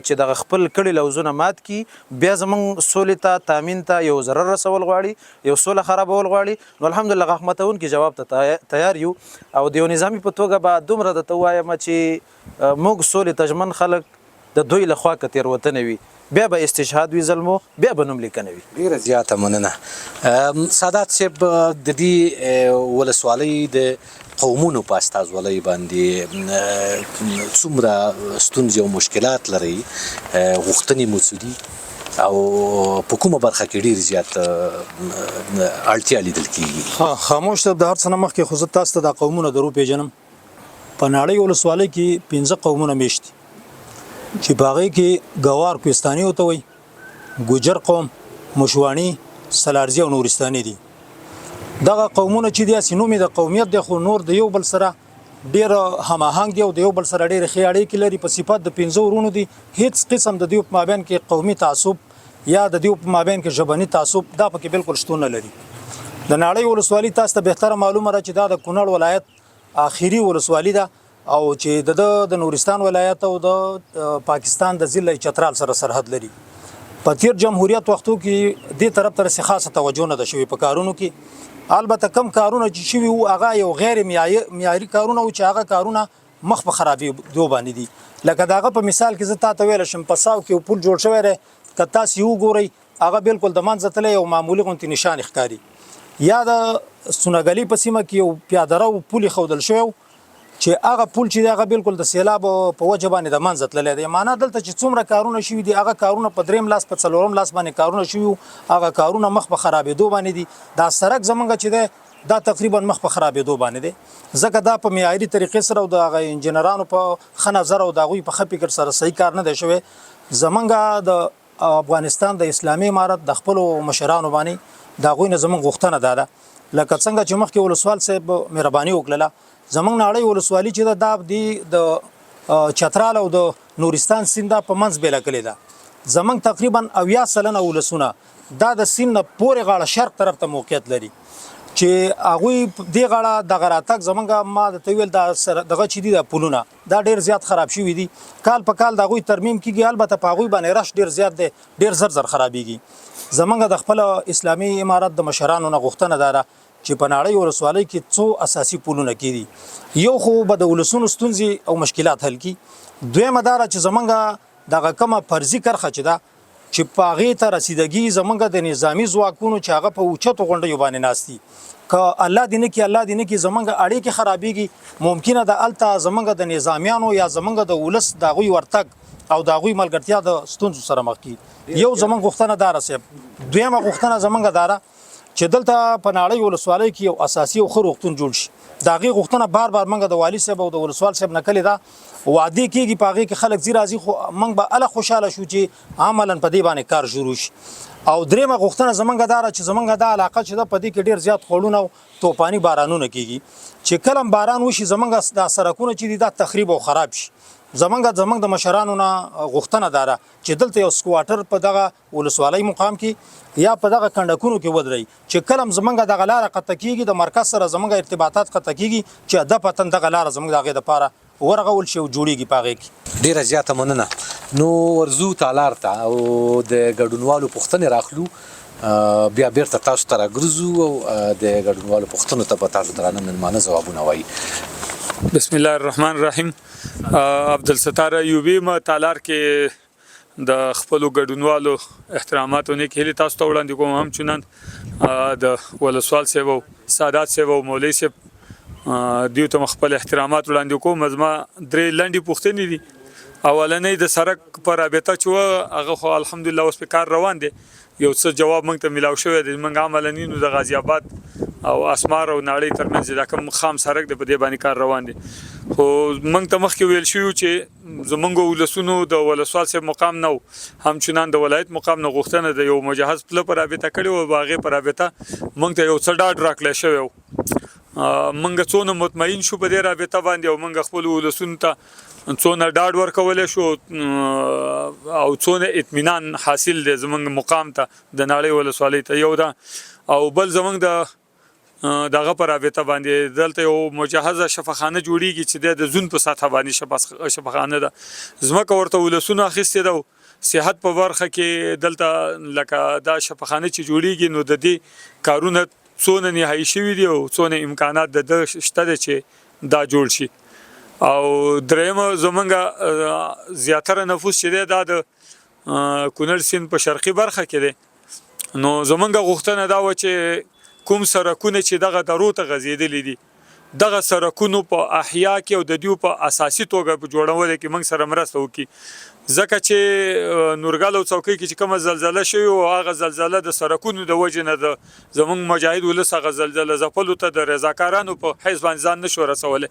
[SPEAKER 4] چې دغه خپل کړي لوزونه مات کړي بیا زمونږ سولې ته تامین ته یو ضرر رسول غواړي یو سوله خرابول غواړي نو الحمدلله غخمتون کې جواب ته تیار یو او د یو نظامي په توګه به دومره درته ووایم چې موږ سولې تجمن خلک د دوی لخوا که تېروتنه وي بیا به استشهاد وي ظلمو بیا به نوم لیکنه وي
[SPEAKER 1] ډیره زیاته مننه سادات صاحب د دې ولسوالۍ د قومونو په استازولۍ باندې څومره ستونزې او مشکلات لري غوښتنې مو څه دي او په کومه برخه کې ډیر زیات اړتیا لیدل کیږي
[SPEAKER 5] خاموش ته د هر څه نه مخکې خو زه تاسو ته د قومونو درو پیژنم په نړۍ ولسوالۍ کې 15 قومونه میشت چې باغې کې ګوار کوهستاني وته وي ګوجر قوم مشوانی سلارزی او نورستاني دي دغه قومونه چې دي سينومي د قومیت د خو نور د یو بل سره ډیر هماهنګ دی او د یو بل سره ډیر ښې اړیکې لري په صفات د 15 ورونو دي هیڅ قسم د دیو په مابین کې قومي تعصب یا د دیو په مابین کې ژبني تعصب دا پکې بالکل شتون نه لري د نړۍ ولسوالۍ تاسو ته بهتره معلومه را چې دا د کونړ ولایت اخیری ولسوالۍ ده او چې د نورستان ولایت او د پاکستان د ضلع چترال سره سرحد لري په تیر جمهوریت وختو کې دې طرف تر خاصه توجه نه ده شوی په کارونو کې البته کم کارونه چې شوی او هغه یو غیر معیاري کارونه او چې هغه کارونه مخ په خرابي دوه باندې دي لکه داغه په مثال کې زه تاسو ویل شم په ساو کې پل جوړ شوی دی که تاسو یو ګورئ هغه بالکل د منځ تلې او معمولی غونتی نشان ښکاری یا د سونګلی په سیمه کې یو پیاده رو پل خودل شوی چې هغه پول چې هغه بالکل د سیلاب په وجه باندې د منځ تللی دی معنا دلته چې څومره کارونه شوي دي هغه کارونه په دریم لاس په څلورم لاس باندې کارونه شوي هغه کارونه مخ په خرابېدو باندې دي دا سړک زمونږ چې دی دا تقریبا مخ په خرابېدو باندې دی ځکه دا په معیاري طریقې سره او د هغه انجینرانو په ښه نظر او د هغوی په ښه فکر سره صحیح کار نه دی شوی زمونږ د افغانستان د اسلامي امارت د خپلو مشرانو باندې د هغوی نه زمونږ غوښتنه دا ده لکه څنګه چې مخکې ولسوال صاحب مهرباني وکړله زمونږ نړۍ ولسوالي چې دا د چترال او د نورستان سیند په منځ بیله کړې ده زمونږ تقریبا 80% ولسونه دا د سیند نه پورې غاړه شرق طرف ته موقعیت لري چې هغوی دې غاړه دغه راتګ زمونږ ما درته ویل دغه چې دي د پلونه دا ډېر زیات خراب شوي دي کال په کال د هغوی ترمیم کېږي البته په هغوی باندې رش ډېر زیات دی ډېر زر زر خرابېږي زمونږ د خپل اسلامي امارت د مشرانو نه غوښتنه ده چې په نړۍ ولسوالۍ کې څو اساسي پولونه کېدي یو خو به د ولسونو ستونزې او مشکلات حل کړي دویمه دا چې زمونږ دغه کومه فرضي کرښه چې ده چې په هغې ته رسیدګي زمونږ د نظامي ځواکونو چې هغه په اوچتو غونډیو باندې ناست دي که الله دې نه کړي الله دې نه کړي زمونږ اړیکې خرابېږي ممکنه ده هلته زمونږ د نظامیانو یا زمونږ د ولس د هغوی ورتګ او د هغوی ملګرتیا د ستونزو سره مخ کړي یو زمونږ غوښتنه دا رسېب دویمه غوښتنه زمونږ دا چې دلته په نړۍ ولسوالۍ کې یو اساسي او ښه روغتون جوړ شي د هغې غوښتنه بار بار موږ د والي صاحب او د ولسوال صاحب نه کلې ده وعدې کېږي په هغې کې خلک ځي راځي خو موږ به هله خوشحاله شو چې عملا په دې باندې کار شروع شي او درېیمه غوښتنه زمونږ دا چې زمونږ دا علاقه چې ده په دې کې ډېر زیات خوړونه او توپاني بارانونه کېږي چې کله باران وشي زمونږ دا سړکونه چې دي دا تخریب او خراب شي زمونږ د مشرانو نه غوښتنه دا چې دلته یو سکواټر په دغه ولسوالۍ مقام کې یا په دغه کنډکونو کې ودرئ چې کله زمونږ دغه لاره قطع کېږي د مرکز سره زمونږ ارتباطات قطع کېږي چې د پتن دغه لاره زمونږ د هغې دپاره ورغول شي او جوړېږي په هغې کې
[SPEAKER 1] ډیره زیاته مننه نو ورځو تالار ته او د ګډونوالو پوښتنې راخلو بیا بیرته تاسو ته راګرځو او د ګډونوالو پوښتنو ته به تاسو درانه مېلمانه ځوابونه وایي
[SPEAKER 6] بسم الله الرحمن الرحیم عبدالستار ایوبی ما تالار کې د خپلو ګډونوالو احترامات او نیک هیلې تاسو ته وړاندې کوم هم چنان د ولسوال صاحب او سادات صاحب او مولوي صاحب دیو ته خپل احترامات وړاندې کوم زما درې لنډې پوښتنې دي اولنې د سړک په رابطه چې هغه خو الحمدلله اوس په کار روان دی. یو څه جواب موږ ته ملاو شوی دی. موږ عملاً نو د غازی آباد او اسمار او ناړۍ ترمنځ دا کوم خام سړک دی په دې باندې کار روان دی. خو موږ ته مخکې ویل شوي چې زمونږ ولسونو د ولسوال صاحب مقام نه و، همچنان د ولایت مقام نه غوښتنه د یو مجهز پله په رابطه کړې وه، په هغې په رابطه موږ ته یو څه ډاډ راکړی شوی و. موږ څونه مطمئن شو په دې رابطه باندې او موږ خپلو ولسونو ته څونه ډاډ ورکولی شو او څونه اطمینان حاصل دی زموږ مقام ته د ناړۍ ولسوالۍ ته. یو ده او بل زموږ د دغه په رابطه باندې دلته یو مجهزه شفاخانه جوړیږي چې د زون په سطحه باندې شفاخانه ده. ځمکه ورته ولسونو اخیستې ده. صحت په برخه کې دلته لکه دا شفاخانه چې جوړیږي نو د دې کارونه څونه نهایي شوي دي او څونه امکانات د ده شته دی چې دا جوړ شي. او درېیمه زمونږ زیاتره نفوس چې دی دا د کونړ سیند په شرقي برخه کې دی. نو زمونږ غوښتنه دا وه چې کوم سړکونه چې دغه درو ته غځېدلي دي دغه سړکونو په احیا کې او د دوی په اساسي توګه په جوړولو کې موږ سره مرسته وکړي. ځکه چې نورګل او څوکۍ کې چې کومه زلزله شوې وه هغه زلزله د سړکونو د وجې نه د زموږ مجاهد ولس هغه زلزله ځپلو ته د رضاکارانو په حیث باندې ځان نه شو رسولی.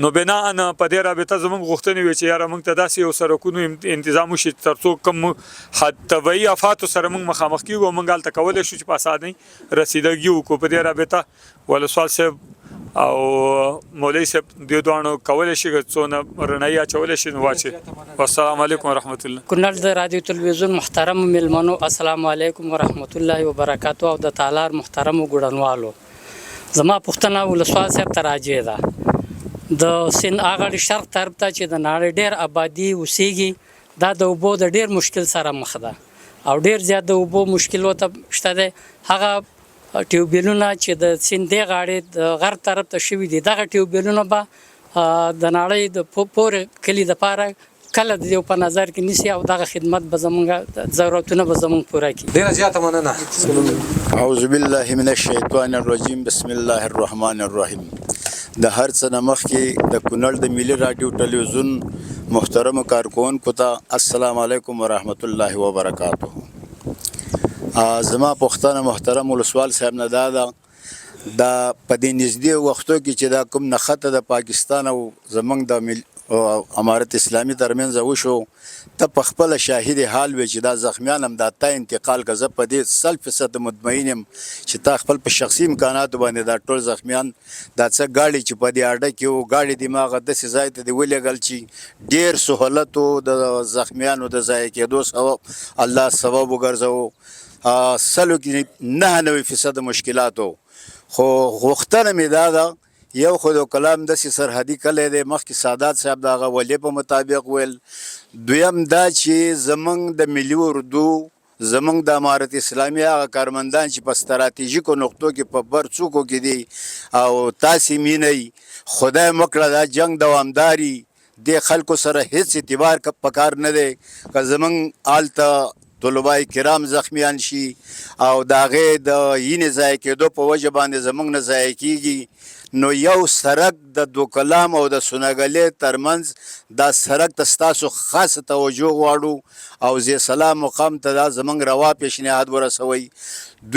[SPEAKER 6] نو بناءً په دې رابطه زموږ غوښتنې وې چې یاره موږ ته داسې یو سړکونو انتظام وشي تر څو کوم طبعي افاتو سره موږ مخامخ کېږو او موږ هلته کولی شو چې په اسانۍ رسیدګي وکړو. په دې رابطه ولسوال صاحب او مولوي صاحب دې دواړو کولی شي څونه رڼایي اچولی شي نو واچي. والسلام علیکم ورحمت الله.
[SPEAKER 7] کونړ د رادیو تلویزیون محترم میلمنو السلام علیکم ورحمت الله وبرکاتو او د تالار محترمو ګډونوالو. زما پوښتنه ولسوال صاحب ته راجع ده. د سیند هغه شرق طرف ته چې د ناړۍ ډېر آبادي اوسیږي دا د اوبو د ډېر مشکل سره مخ ده او ډېر زیات د اوبو مشکل ورته شته دی. هغه ټیوبیلونه چې د سیند دې غاړې د غرب طرف ته شوي دي دغه ټیوبیلونه به د ناړۍ د پورې کلي دپاره کله د یو په نظر کې نیسي او دغه خدمت به زموږ ضرورتونه به زموږ پوره کړي.
[SPEAKER 1] ډېره زیاته مننه.
[SPEAKER 8] اعوذ بالله من الشیطان الرجیم بسم الله الرحمن الرحیم. د هر څه نه مخکې د کونړ د ملي راډیو ټلویزیون محترمو کارکوونکو ته السلام علیکم ورحمت الله وبرکاتو. زما پوښتنه محترم ولسوال صاحب نه دا ده دا په دې نږدې وختو کې چې دا کوم نښته د پاکستان او زموږ د امارت اسلامي ترمنځ وشو ته په خپله شاهد حال وي چې دا زخمیان هم دا تا انتقال که زه په دې 100% مطمئن یم چې تا خپل په شخصي امکاناتو باندې دا ټول زخمیان دا څه ګاډي چې په دې اډه کې وو ګاډي دماغه داسې ځای ته دې ولېږل چې ډېر سهولت و د زخمیانو د ضایع کېدو سبب الله سبب وګرځوو. 99% مشکلاتو خو غوښتنه مې دا ده یو خو د کلام داسې سرحدي کلی دی مخکې سادات صاحب د هغه ولې په مطابق ویل. دویم دا چې زموږ د ملي اردو زموږ د امارت اسلامي هغه کارمندان چې په ستراتیژیکو نقطو کې په بر څوکو کې دي او تاسې مینئ خدای مکړه دا جنګ دوامداري دې خلکو سره هیڅ اعتبار پکار نه دی که زموږ هلته طلبای کرام زخمیان شي او د هغې د وینې ضایع کېدو په وجه باندې زموږ نه ضایع کېږي نو یو سړک د دوکلام او د سونګلې ترمنځ دا سړک ته ستاسو خاصه توجه غواړو او زی سلام مقام ته دا زموږ روا پیشنهاد ورسوئ.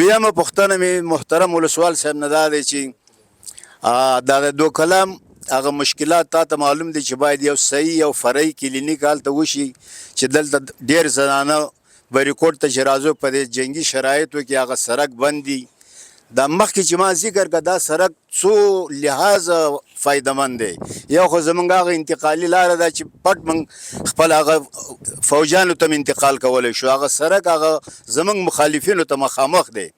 [SPEAKER 8] دویمه پوښتنه مې محترم ولسوال صاحب نه دا دی چې دا د دوکلام هغه مشکلات تا ته معلوم دي چې باید یو صحیح یو فرعي کلینیک هلته وشي چې دلته ډېر زنانه بریکوټ ته چې راځو په دې جنګي شرایطو کې هغه سړک بند دي. دا مخکې چې ما ذکر کړه دا سړک څو لحاظه فایدهمند دی. یو خو زموږ هغه انتقالي لاره ده چې پټ موږ خپل هغه فوجانو ته انتقال کولی شو. هغه سړک هغه زموږ مخالفینو ته مخامخ دی.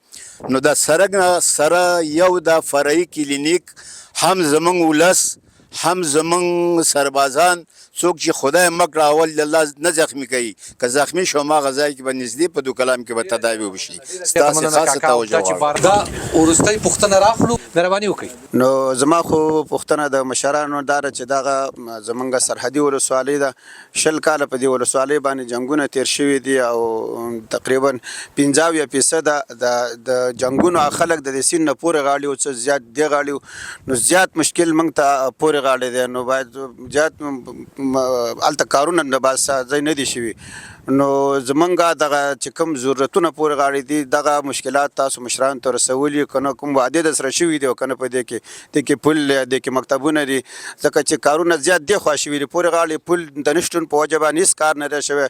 [SPEAKER 8] نو دا سړک سره یو دا فرعي کلینیک هم زموږ ولس هم زموږ سربازان څوک چې خدای مکړه اول الله نه زخمی کوي که زخمی شو ما غذای کې به نږدې په دوکلام کې به تداوی وشي. ستاسې خاصه توجه غواړم.
[SPEAKER 1] دا وروستۍ پوښتنه راخلو مهرباني وکړئ.
[SPEAKER 9] نو زما خو پوښتنه د مشرانو دا ده چې دغه زمونږ سرحدي ولسوالۍ ده 20 کاله په دې ولسوالۍ باندې جنګونه تیر شوي دي او تقریبا 50% د جنګونو خلک د دې سیند نه پورې غاړي او څه زیات دې غاړي نو زیات مشکل موږ ته پورې غاړي دی. نو باید زیات الته کارونه نه بس ځای نه دي شوي نو زمونږ دغه چې کوم ضرورتونه پورې غاړې دي دغه مشکلات تاسو مشرانو ته رسولي که نه کوم وعدې در سره شوي دي او که نه په دې کې پل دی دې کې مکتبونه دي ځکه چې کارونه زیات دې خوا شوي دي پورې غاړې پل د نشتون په وجه باندې هېڅ کار نه دی شوی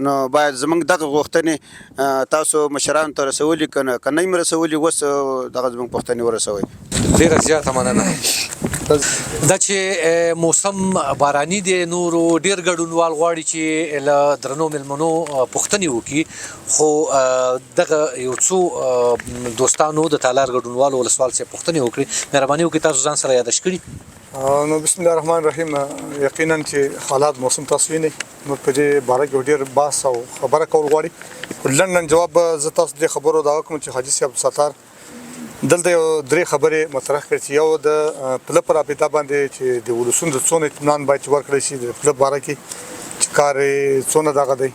[SPEAKER 9] نو باید زمونږ دغه غوښتنې تاسو مشرانو ته رسولي که نه یې رسولي اوس دغه زمونږ پوښتنې ورسوئ
[SPEAKER 1] ډیره زیاته مننه دا چې موسم باراني دی نورو ډیر ګډونوال غواړي چې له درنو مېلمنو پوښتنې وکړي خو دغه یو څو دوستانو د تالار ګډونوالو ولسوال صاحب پوښتنې وکړي مهرباني وکړئ تاسو ځان سره یادښت کړي
[SPEAKER 3] نو بسم الله الرحمن الرحیم یقینا چې حالات موسم تاسو وینئ نو په دې باره کې ډېر بحث او خبره کول غواړي لنډ جواب زه تاسو دې خبرو دا کوم چې حاجي صاحب عبدالستار دلته یو درې خبرې مطرح کړې چې یو د پله په رابطه باندې چې د ولسونو د څونه اطمینان باید چې ورکړی شي د پله باره کې چې کار څونه دغه دی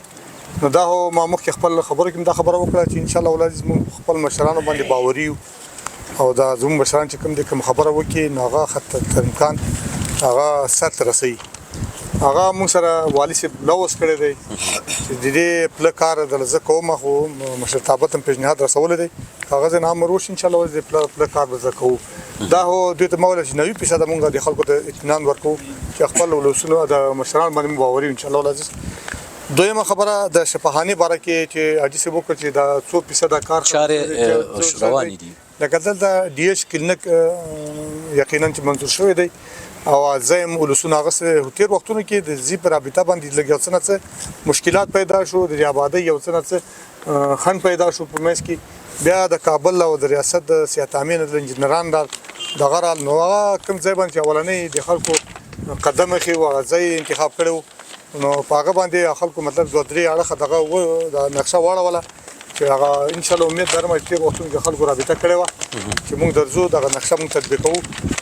[SPEAKER 3] نو دا ما مخکې خپل خبرو کې دا خبره وکړه چې انشاءالله ولادي زموږ خپل مشرانو باندې باوري یو او دا زموږ مشران چې کوم دي کوم خبره وکړي نو هغه حتی تر امکان هغه سر ته رسوي هغه موږ سره والي صاحب لوس کړی دی چې د دې پله کار دله زه کوم خو مشرتابت هم پیشنهاد رسولی دی هغه ځای نه امر وشي انشاءالله د پله کار به زه کوو دا هو دوی ته ما ویل چې 90% موږ د خلکو ته اطمینان ورکوو چې خپل ولسونو د مشرانو باندې مو باوري انشاءالله العزیز دویمه خبره د شفاخانې باره کې چې حاجي صاحب وکړ چې دا 100% کار
[SPEAKER 1] چارې روانې دي
[SPEAKER 3] لکه دلته ډي ایچ کلینیک یقینا چې منظور شوی دی او زم ولسونه هغه تیر وختونو کې د زی پر رابطه باندې لګیو څه مشکلات پیدا شو د آبادی یو څه خن پیدا شو په مېس کې بیا د کابل او د ریاست د سیاحت امین د انجنیران د غرال نو کوم ځای باندې اولنې د خلکو قدم اخی او ځای انتخاب کړو نو په هغه باندې خلکو مطلب دوه درې اړه دغه د نقشه واړه چې هغه ان شاء الله امید لرم چې وختونه کې خلکو رابطه کړې و چې موږ درځو دغه نقشه موږ تطبیقو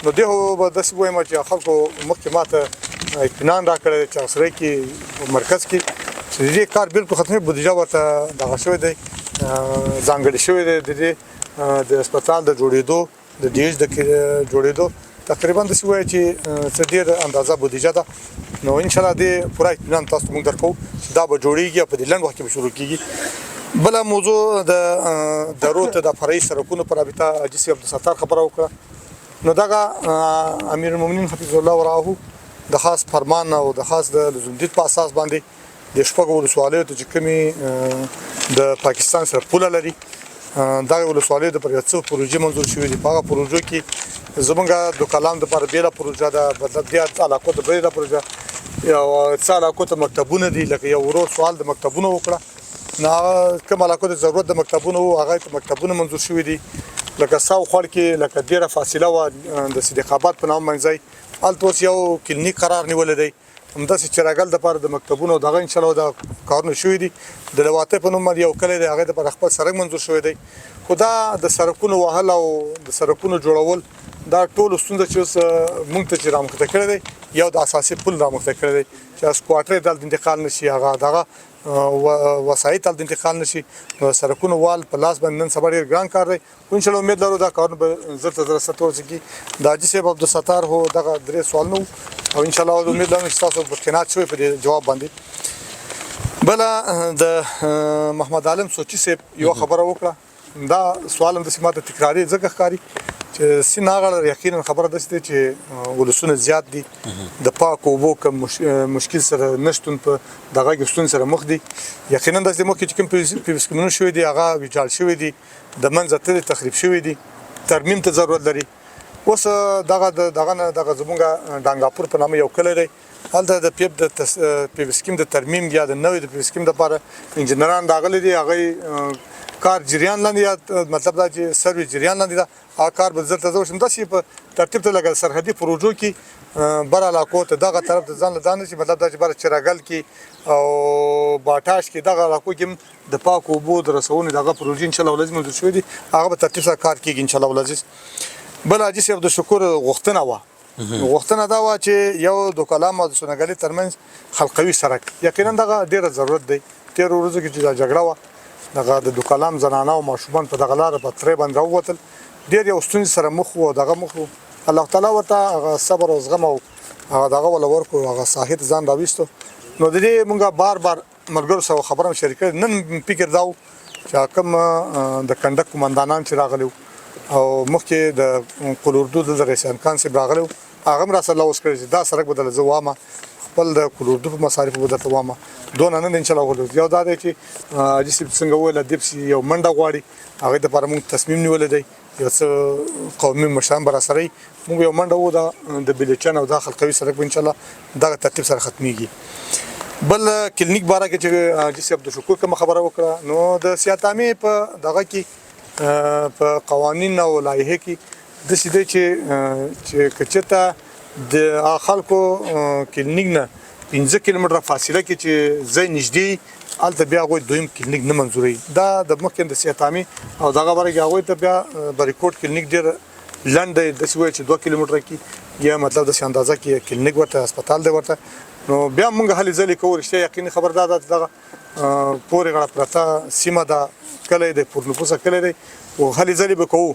[SPEAKER 3] نو دغه به داسې وایم چې خلکو مخکې ماته اطمینان راکړی چې اسره کې مرکز کې چې دې کار بالکل ختمه بودیجه ورته دغه شوی دی ځانګړی شوی دی د هسپتال د جوړېدو د ډیش د جوړېدو تقریبا د سوي چې څه ډیر اندازه بودیجه ده نو ان شاء الله دې پوره اطمینان تاسو موږ درکو چې دا به جوړیږي په دې لنډ وخت کې به شروع کیږي بل موضوع د ضرورت د فرعي سرکونو پر رابطه حاجي صاحب عبدالستار خبره وکړه نو دغه امیر المؤمنین حفظ الله ورعاه د خاص فرمان او د خاص د لزومدید په اساس باندې د شپږ ولسوالیو ته چې کومې د پاکستان سره پوله لري دا ولسوالیو د پر یو څو پروژې منظور شوې دي په هغه پروژو کې زمونږ د کلام د پر بیله پروژه ده بدل د علاقو د بیله پروژه یو څه علاقو ته مکتبونه دي لکه یو ورو سوال د مکتبونو وکړه نه کوم علاقو د ضرورت د مکتبونو هغه ته مکتبونه منظور شوې دي لکه ساو خور کې لکه ډیره فاصله و د صدیق آباد په نام منځي الته یو کلینیک قرار نیول دی همداسې چراغل د پاره د مکتبونو دغه ان شاء الله دا کارونه شوې دي د لواطه په نوم یو کلی دی هغه د پر خپل سرک منظور شوی دی خدا د سرکونو وهل او د سرکونو جوړول دا ټول ستونزه چې مونږ ته چې رامخته کړی دی یو د اساسي پل رامخته کړی دی چې سکواټر د انتقال نشي هغه دغه وسایط د انتقال نشي سرکونو وال په لاس باندې نن سبا ډیر ګران کار دی ان شاء الله امید لرو دا کارونه به زر تر ستو چې د حاجي صاحب عبدالستار هو دغه درې سوال نو او ان شاء الله امید لرم چې تاسو برکنات شوي په جواب باندې بل د محمد عالم سوچي صاحب یو خبره وکړه دا سوال هم د سیمه تکراری ځکه ښکاری چې سیناغه یقینا خبره ده چې ولسونه زیات دي د پاک او بو کوم مشکل سره نشټون په دغه غوښتون سره مخ دي یقینا د مخ کې کوم پیوسکمنو شوې دي هغه ویجال شوې دي د منځته تخریب شوې دي ترمیم ته ضرورت لري اوس دغه زمونږ ډانګاپور په نامه یو کلی دی هلته د پیوسکم د ترمیم یا د نوې د پیوسکم لپاره انجنیران راغلي دي هغه کار جریان لاندې مطلب دا چې سروي جریان لاندې دا کار به زړه ته وشم داسې په ترتیب ته لګل سرحدي پروژو کې بر علاقو ته دغه طرف ته ځان لدان شي مطلب دا چې بر چراغل کې او باټاش کې دغه علاقو کې د پاک او بو د رسونې دغه پروژې ان شاء الله لازم منظور شوې دي هغه په ترتیب سره کار کیږي ان شاء الله ولازم بل حاجي صاحب د شکر غوښتنه دا و چې یو د کلام او د سونګلي ترمنځ خلقوي سرک یقینا دغه ډیره ضرورت دی تیر ورځو کې چې جګړه و دغه د کلام زنانه او ماشومان په دغه لار په ترې باندې راووتل ډیر یو ستونزې سره مخ وو دغه مخ الله تعالی ورته صبر او زغم او هغه دغه ولا ورکو هغه ساحې ته ځان راويستو نو د دې مونږه بار بار ملګرو سره خبرم شریک نن فکر داو چې کوم د کنډک کمانډانان چې راغلو او مخکې د کولوردو د رئیسان کان سي راغلو هغه را سره لوس کړی دا سرک بدل زوامه خپل د کولوردو په مصارف بدل توامه دون نن ان شاء الله ولود یو دا دی چې چې څنګه ویل د یو منډه غواړي هغه د لپاره موږ تصمیم نیول دی یو څه قومي مشران بر سره موږ یو منډه و د بلچن او داخل قوي سرک ان شاء الله دا ترتیب سره ختميږي بل کلینیک باره کې چې عبد الشکور کوم خبره وکړه نو د سیاتامي په دغه کې په قوانین او لایحه کې د سیده چې کچته د خلکو کلینیک نه 15 کیلومتره فاصله کې چې زې نږدې الته بیا غوي دویم کلینیک نه منزوري دا د مخکې د سیاتامي او دغه برګه غوي ته بیا بریکوټ کلینیک ډیر لنډ د سوي چې 2 کیلومتره کې یا مطلب د اندازه کې کلینیک ورته هسپتال دی ورته نو بیا موږ هلي ځلې کوو رښتیا یقیني خبردار ده دغه پورې غړ پرتا سیمه دا کله د پورنپوسه کله دی او هلي ځلې به کوو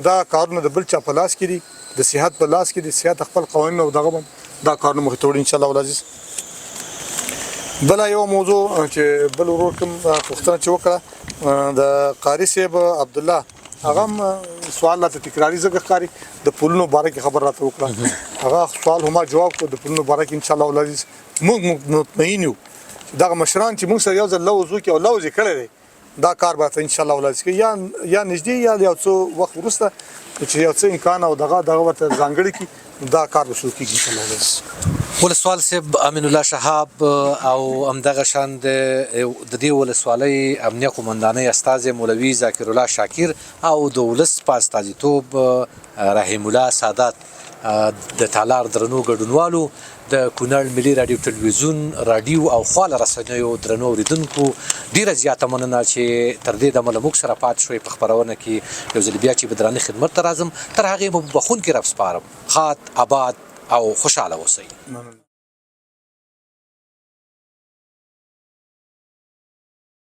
[SPEAKER 3] دا کارونه د بل چا په لاس کې دي د صحت په لاس کې دي صحت خپل قوانين او دغه دا کارونه مخ ته وړي ان شاء الله العزيز بل یو موضوع چې بل ورور کوم پوښتنه چې وکړه د قاری صاحب عبد الله هغه سوال لا تکراری زګ قاری د پولونو باره کې خبر راته وکړه هغه سوال هم جواب کو د پولونو باره کې ان شاء الله العزيز موږ مطمئن یو دا مشران چې موږ سره یو ځل لوزو کې او لوز کړي دي دا کار به ان شاء الله العزيز کې یا نږدې یا یو څو وخت وروسته چې یو څه امکان او دغه ورته ځانګړي کی دا کار به شروع کیږي ان شاء الله العزيز
[SPEAKER 1] ولسوال صاحب امین الله شهاب او همدغه شان د دې ولسوالۍ امنیه قومندانۍ استاذ مولوي ذاکر الله شاکر او د ولس په استازیتوب رحیم الله سادات د تالار درنو ګډونوالو د کونړ ملي رادیو ټلویزیون رادیو او خواله رسنیو درنو اوریدونکو ډیره زیاته مننه چې تر دې دمه موږ سره پات شوي په خبرونه کې یو ځل بیا چې بدرانه خدمت ته راځم تر هغې مو بخون کې رب سپارم خات آباد او خوشاله اوسئ